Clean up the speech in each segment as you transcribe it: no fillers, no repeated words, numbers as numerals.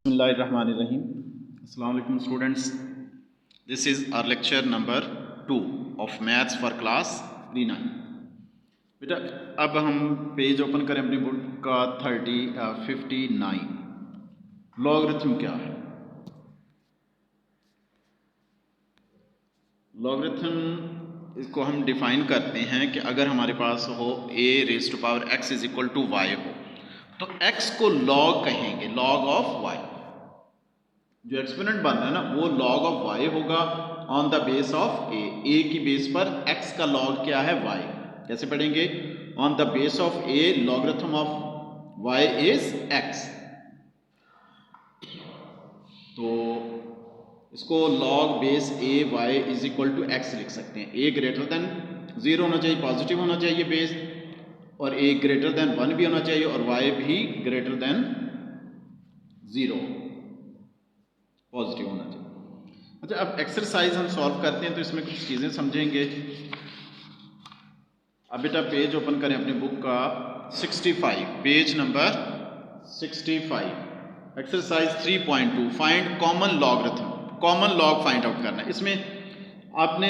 Bismillahirrahmanirrahim. Assalamu alaikum students. This is our lecture number 2 of maths for class pre-9. बेटा अब हम page open करें अपनी book का 59. लॉगरिथम क्या है? लॉगरिथम इसको हम डिफाइन करते हैं कि अगर हमारे पास हो a raise to power x is equal to y हो तो x को log कहेंगे, log ऑफ y. जो एक्सपोनेंट बन रहा है ना वो log ऑफ y होगा on the base of a की बेस पर x का log क्या है y. कैसे पढ़ेंगे? On the base of a logarithm of y is x. तो इसको log base a y is equal to x लिख सकते हैं. a ग्रेटर देन 0 होना चाहिए, पॉजिटिव होना चाहिए बेस, और a ग्रेटर देन 1 भी होना चाहिए और y भी ग्रेटर देन 0 पॉजिटिव होना चाहिए. अच्छा, अब एक्सरसाइज हम सॉल्व करते हैं तो इसमें कुछ चीज़ें समझेंगे. अब बेटा पेज ओपन करें अपनी बुक का 65, page number 65, exercise 3.2 find common logarithm. Common log find out करना है. इसमें आपने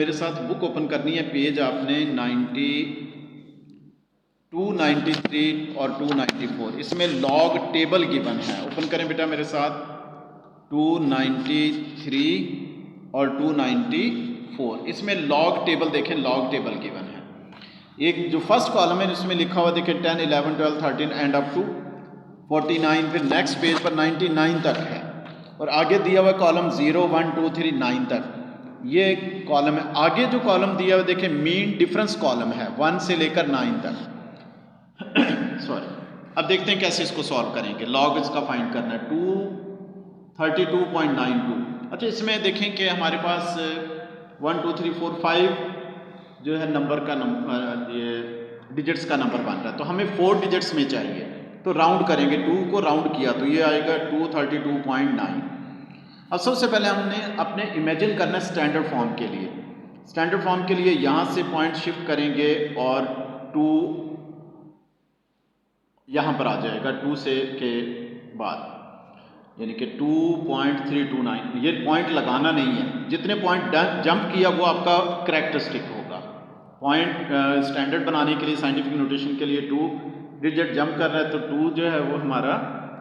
मेरे साथ बुक ओपन करनी है. पेज आपने 92, 93 और 294. इसमें लॉग टेबल गिवन है. ओपन करें बेटा मेरे साथ 293 और 294. इसमें लॉग टेबल देखें, लॉग टेबल गिवन है. एक जो फर्स्ट कॉलम है उसमें लिखा हुआ देखें 10, 11, 12, 13 एंड अप टू 49. फिर नेक्स्ट पेज पर 99 तक है और आगे दिया हुआ कॉलम 0, 1, 2, 3, 9 तक. ये कॉलम है. आगे जो कॉलम दिया हुआ देखें मीन डिफरेंस कॉलम है 1 से लेकर 9 तक. सॉरी. अब देखते हैं कैसे इसको सॉल्व करेंगे. लॉग इसका फाइंड करना है 232.92. अच्छा, इसमें देखें कि हमारे पास 1 2 3 4 5 जो है नंबर का ये डिजिट्स का नंबर बन रहा है. तो हमें 4 डिजिट्स में चाहिए तो राउंड करेंगे. 2 को राउंड किया तो ये आएगा 232.9. अब सबसे पहले हमने अपने इमेजिन करना है स्टैंडर्ड फॉर्म के लिए. स्टैंडर्ड फॉर्म के लिए यहाँ से पॉइंट शिफ्ट करेंगे और 2 यहाँ पर आ जाएगा 2 से के बाद, यानी कि 2.329. ये पॉइंट लगाना नहीं है. जितने पॉइंट जंप किया वो आपका कैरेक्टरिस्टिक होगा. पॉइंट स्टैंडर्ड बनाने के लिए साइंटिफिक नोटेशन के लिए 2 डिजिट जंप कर रहा है तो 2 जो है वो हमारा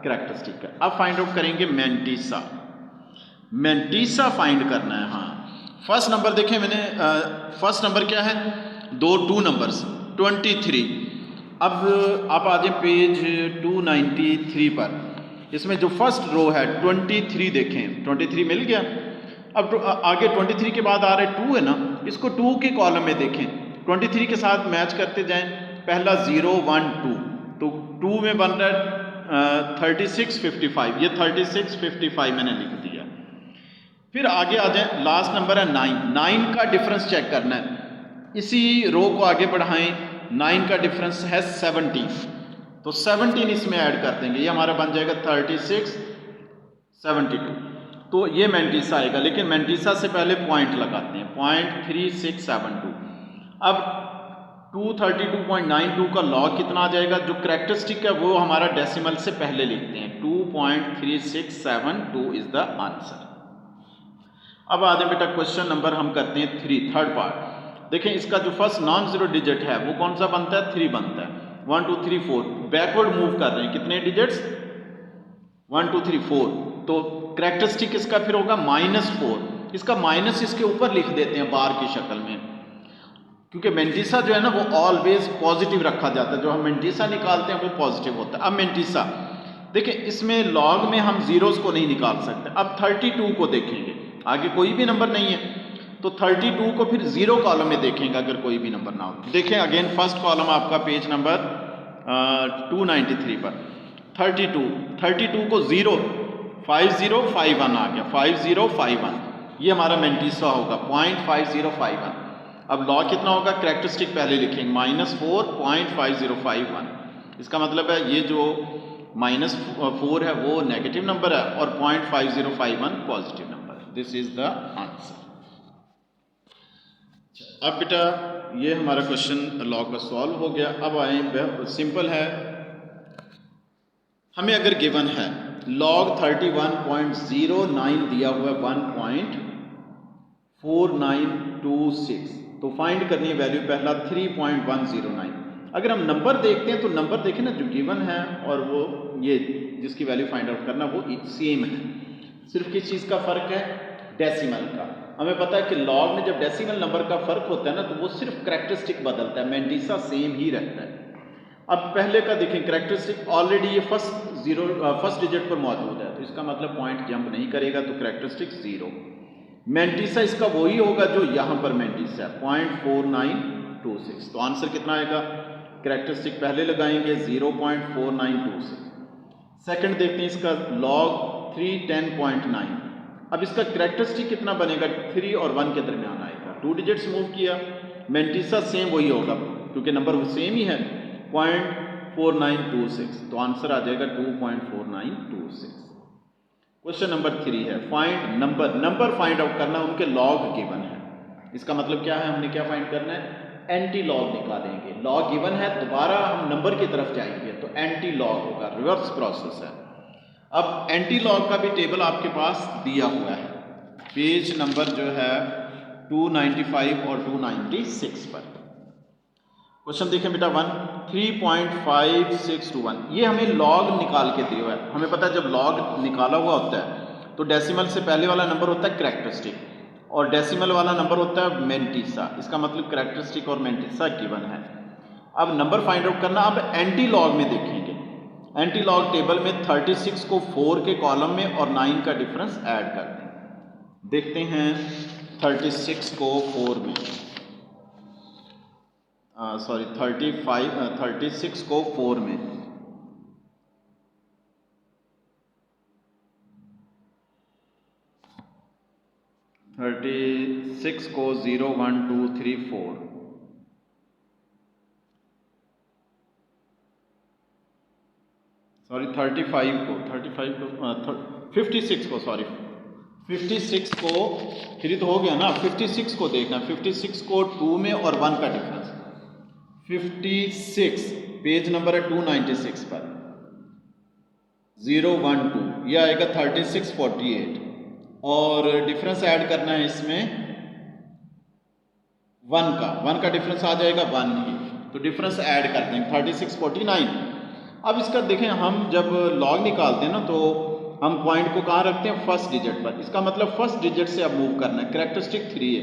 कैरेक्टरिस्टिक है. अब फाइंड आउट करेंगे मैंटीसा. मैंटीसा फाइंड करना है. हाँ, फर्स्ट नंबर देखें मैंने. फर्स्ट नंबर क्या है? 2 नंबर्स 23. अब आप आ जाए पेज 293 पर. इसमें जो फर्स्ट रो है 23 देखें. 23 मिल गया. अब आगे 23 के बाद आ रहे 2 है ना, इसको 2 के कॉलम में देखें. 23 के साथ मैच करते जाएं. पहला 0 1 2 तो 2 में बन रहा है 36 55. ये 36 55 मैंने लिख दिया. फिर आगे आ जाए. लास्ट नंबर है 9 का डिफरेंस चेक करना है. इसी रो को आगे बढ़ाएं. 9 का डिफरेंस है 17 तो 17 इसमें ऐड कर देंगे. ये हमारा बन जाएगा 36 72. तो ये मैंटीसा आएगा. लेकिन मैंटीसा से पहले पॉइंट लगाते हैं. 0.3672. अब 232.92 का लॉग कितना आ जाएगा? जो कैरेक्टरिस्टिक है वो हमारा डेसिमल से पहले लिखते हैं. 2.3672 इज द आंसर. अब आ जाए बेटा क्वेश्चन नंबर हम करते हैं 3, थर्ड पार्ट. देखें इसका जो फर्स्ट नॉन जीरो डिजिट है वो कौन सा बनता है? 3 बनता है. 1 2 3 4 बैकवर्ड मूव कर रहे हैं. कितने डिजिट्स? 1 2 3 4. तो कैरेक्टरिस्टिक इसका फिर होगा -4. इसका माइनस इसके ऊपर लिख देते हैं बार की शक्ल में, क्योंकि मैंटीसा जो है ना वो ऑलवेज पॉजिटिव रखा जाता है. जो हम मैंटीसा निकालते हैं वो पॉजिटिव होता है. अब मैंटीसा देखिए इसमें लॉग में हम जीरोस को नहीं निकाल सकते. अब 32 को देखेंगे. आगे कोई भी नंबर नहीं है तो 32 को फिर 0 कॉलम में देखेंगे अगर कोई भी नंबर ना हो. देखें अगेन फर्स्ट कॉलम आपका पेज नंबर 293 पर 32 को 0 5051 आ गया. 5051 ये हमारा मैंटीसा होगा 0.5051. अब लॉग कितना होगा? कैरेक्टरिस्टिक पहले लिखेंगे -4 0.5051. इसका मतलब है ये जो -4 है वो नेगेटिव नंबर है और 0.5051 पॉजिटिव नंबर है. This is the answer. अब बेटा ये हमारा क्वेश्चन लॉग का सॉल्व हो गया. अब आए, सिंपल है. हमें अगर गिवन है log 31.09 दिया हुआ है 1.4926, तो फाइंड करनी है वैल्यू पहला 3.109। अगर हम नंबर देखते हैं तो नंबर देखें ना, जो गिवन है और वो ये जिसकी वैल्यू फाइंड आउट करना वो सेम है, सिर्फ किस चीज़ का फ़र्क है, डेसिमल का। हमें पता है कि लॉग में जब डेसिमल नंबर का फ़र्क होता है ना तो वो सिर्फ करैक्टरिस्टिक बदलता है, मैंटिसा सेम ही रहता है। अब पहले का देखें करैक्टरिस्टिक, ऑलरेडी ये फर्स्ट डिजिट पर मौजूद है, तो इसका मतलब पॉइंट जंप नहीं करेगा, तो करैक्टरिस्टिक 0। मैंटिसा इसका वही होगा जो यहाँ पर मैंटिसा है 0.4926, तो आंसर कितना आएगा, करैक्टरिस्टिक पहले लगाएंगे 0.4926। सेकंड देखते हैं इसका log 310.9। अब इसका करैक्टरिस्टिक कितना बनेगा, 3 और 1 के दरमियान आएगा, 2 डिजिट्स मूव किया, मैंटिसा सेम वही होगा क्योंकि नंबर वो सेम ही है 0.4926, तो आंसर आ जाएगा 2.4926। क्वेश्चन नंबर 3 है फाइंड नंबर फाइंड आउट करना, उनके लॉग गिवन है। इसका मतलब क्या है, हमने क्या फाइंड करना है, एंटी लॉग निकालेंगे। लॉग गिवन है, दोबारा हम नंबर की तरफ जाएंगे तो एंटी लॉग होगा, रिवर्स प्रोसेस है। अब एंटी लॉग का भी टेबल आपके पास दिया हुआ है, पेज नंबर जो है 295 और 296 पर। क्वेश्चन देखें बेटा 1, 3.5621, ये हमें लॉग निकाल के दिया हुआ है। हमें पता है जब लॉग निकाला हुआ होता है तो डेसिमल से पहले वाला नंबर होता है करैक्टरिस्टिक और डेसिमल वाला नंबर होता है मैंटिसा, इसका मतलब करैक्टरिस्टिक और मैंटिसा गिवन है। अब नंबर फाइंड आउट करना, अब एंटी लॉग में देखेंगे। एंटी लॉग टेबल में 36 को 4 के कॉलम में और 9 का डिफरेंस ऐड कर दें। देखते हैं 36 को 4 में, 36 को 4 में, सिक्स को 0 1 2 3 4, सॉरी 35 को 56 को, सॉरी 56 को 3 तो हो गया ना, 56 को देखना, 56 को 2 में और 1 का डिफरेंस, 56 पेज नंबर है 296 पर, 0 1 2 यह आएगा 36 48 और डिफरेंस ऐड करना है इसमें 1 का डिफरेंस आ जाएगा 1 ही, तो डिफरेंस ऐड कर देंगे 36 49। अब इसका देखें, हम जब लॉग निकालते हैं ना तो हम पॉइंट को कहाँ रखते हैं, फर्स्ट डिजिट पर। इसका मतलब फर्स्ट डिजिट से अब मूव करना है। करैक्टरिस्टिक 3 है,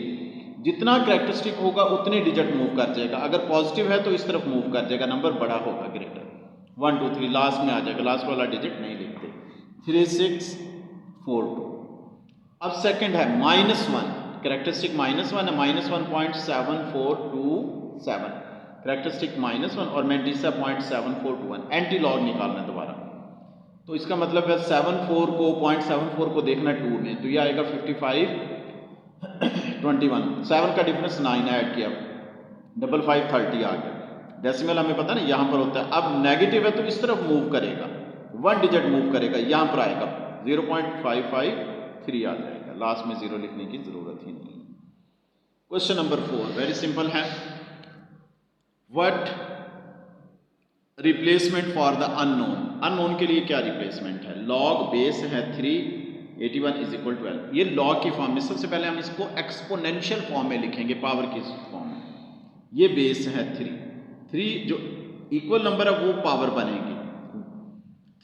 जितना करैक्टरिस्टिक होगा उतने डिजिट मूव कर जाएगा। अगर पॉजिटिव है तो इस तरफ मूव कर जाएगा, नंबर बड़ा होगा, ग्रेटर 1 2 3 लास्ट में आ जाएगा, लास्ट वाला डिजिट नहीं लिखते। 3 6 4 2। अब सेकंड है -1, करैक्टरिस्टिक -1 है, -1.7427, करैक्टरिस्टिक -1 और मैंटिसा 0.7421। एंटी लॉग निकालना है दोबारा, तो इसका मतलब है 74 को 0.74 को देखना 2 में, तो ये आएगा 55 21, 7 का डिफरेंस 9 ऐड किया, 55 30 आ गया। डेसिमल हमें पता ना यहाँ पर होता है। अब नेगेटिव है तो इस तरफ मूव करेगा, 1 डिजिट मूव करेगा, यहाँ पर आएगा 0.553 आ जाएगा, लास्ट में 0 लिखने की जरूरत ही नहीं। क्वेश्चन नंबर 4 वेरी सिंपल है, what replacement for the unknown. Unknown के लिए क्या रिप्लेसमेंट है, लॉग बेस है 3 81 = 12, ये लॉग की फॉर्म में। सबसे पहले हम इसको एक्सपोनेंशियल फॉर्म में लिखेंगे, पावर की फॉर्म में। ये बेस है 3 जो इक्वल नंबर है वो पावर बनेगी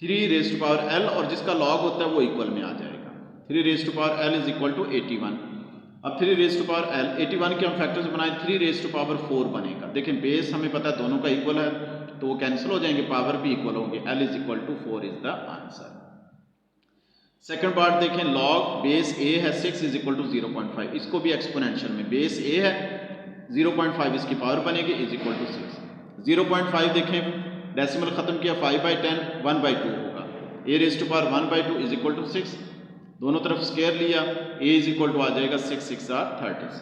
3 रेज़ टू पावर l, और जिसका लॉग होता है वो इक्वल में आ जाएगा। 3 रेज़ टू पावर l = 81। अब 3 रेज़ टू पावर l 81 के हम फैक्टर्स बनाए, 3 रेज़ टू पावर 4 बनेगा। देखें बेस हमें पता है दोनों का इक्वल है तो वो कैंसिल हो जाएंगे, पावर भी इक्वल होंगे, l = 4 is the answer. Second part देखें, लॉग बेस a है 6 = 0.5, इसको भी एक्सपोनेंशियल में, बेस a है 0.5 इसकी पावर बनेगी = 6। 0.5 देखें डेसिमल खत्म किया, 5/10 1/2 होगा, a raised to power 1/2 = 6, दोनों तरफ स्क्वायर लिया, a = आ जाएगा 6 6 are 36।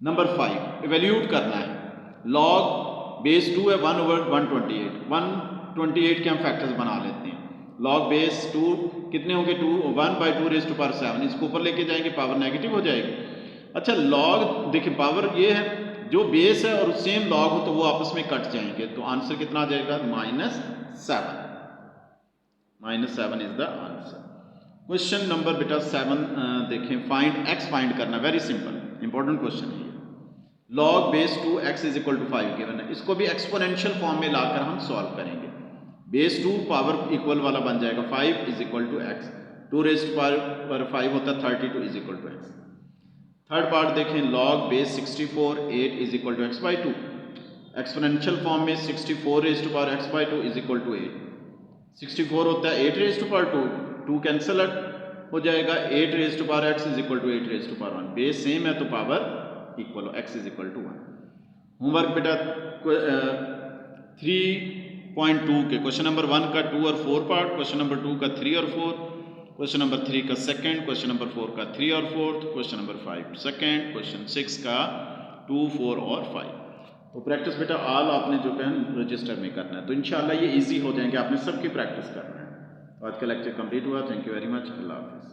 नंबर 5 इवेल्यूट करना है, लॉग बेस 2 है 1/128, 128 के हम फैक्टर्स बना लेते हैं। लॉग बेस 2 कितने होंगे, 1/2 रेज़ टू पावर 7, इसको ऊपर लेके जाएंगे, पावर नेगेटिव हो जाएगी। अच्छा लॉग देखिए पावर ये है, जो बेस है और सेम लॉग हो तो वो आपस में कट जाएंगे, तो आंसर कितना आ जाएगा -7। -7 is the answer. Question number बेटा 7 देखें, फाइंड x फाइंड करना, वेरी सिंपल इंपॉर्टेंट क्वेश्चन है ये। log base 2x is equal to 5 given है, इसको भी एक्सपोनेंशियल फॉर्म में लाकर हम सॉल्व करेंगे। बेस 2 पावर इक्वल वाला बन जाएगा 5 is equal to x, 2 raised power 5 होता है 32 is equal to x। Third part देखें, log base 64 8 is equal to x by 2, exponential form में 64 raised to power x by 2 is equal to 8, 64 होता है 8 raised to power 2 cancel हो जाएगा, 8 raised to power x is equal to 8 raised to power 1, base same है तो power equal हो, x is equal to 1। Homework बेटा 3.2 के question number 1 का 2 और 4 पार्ट, क्वेश्चन नंबर 2 का 3 और 4, क्वेश्चन नंबर 3 का सेकंड, क्वेश्चन नंबर 4 का 3 और 4, क्वेश्चन नंबर 5 सेकंड, क्वेश्चन 6 का 2 4 और 5। तो प्रैक्टिस बेटा ऑल आपने जो है रजिस्टर में करना है, तो इंशाल्लाह ये इजी हो जाएंगे, आपने सबकी प्रैक्टिस करना है। तो आज का लेक्चर कंप्लीट हुआ, थैंक यू वेरी मच, अल्लाह हाफिज़।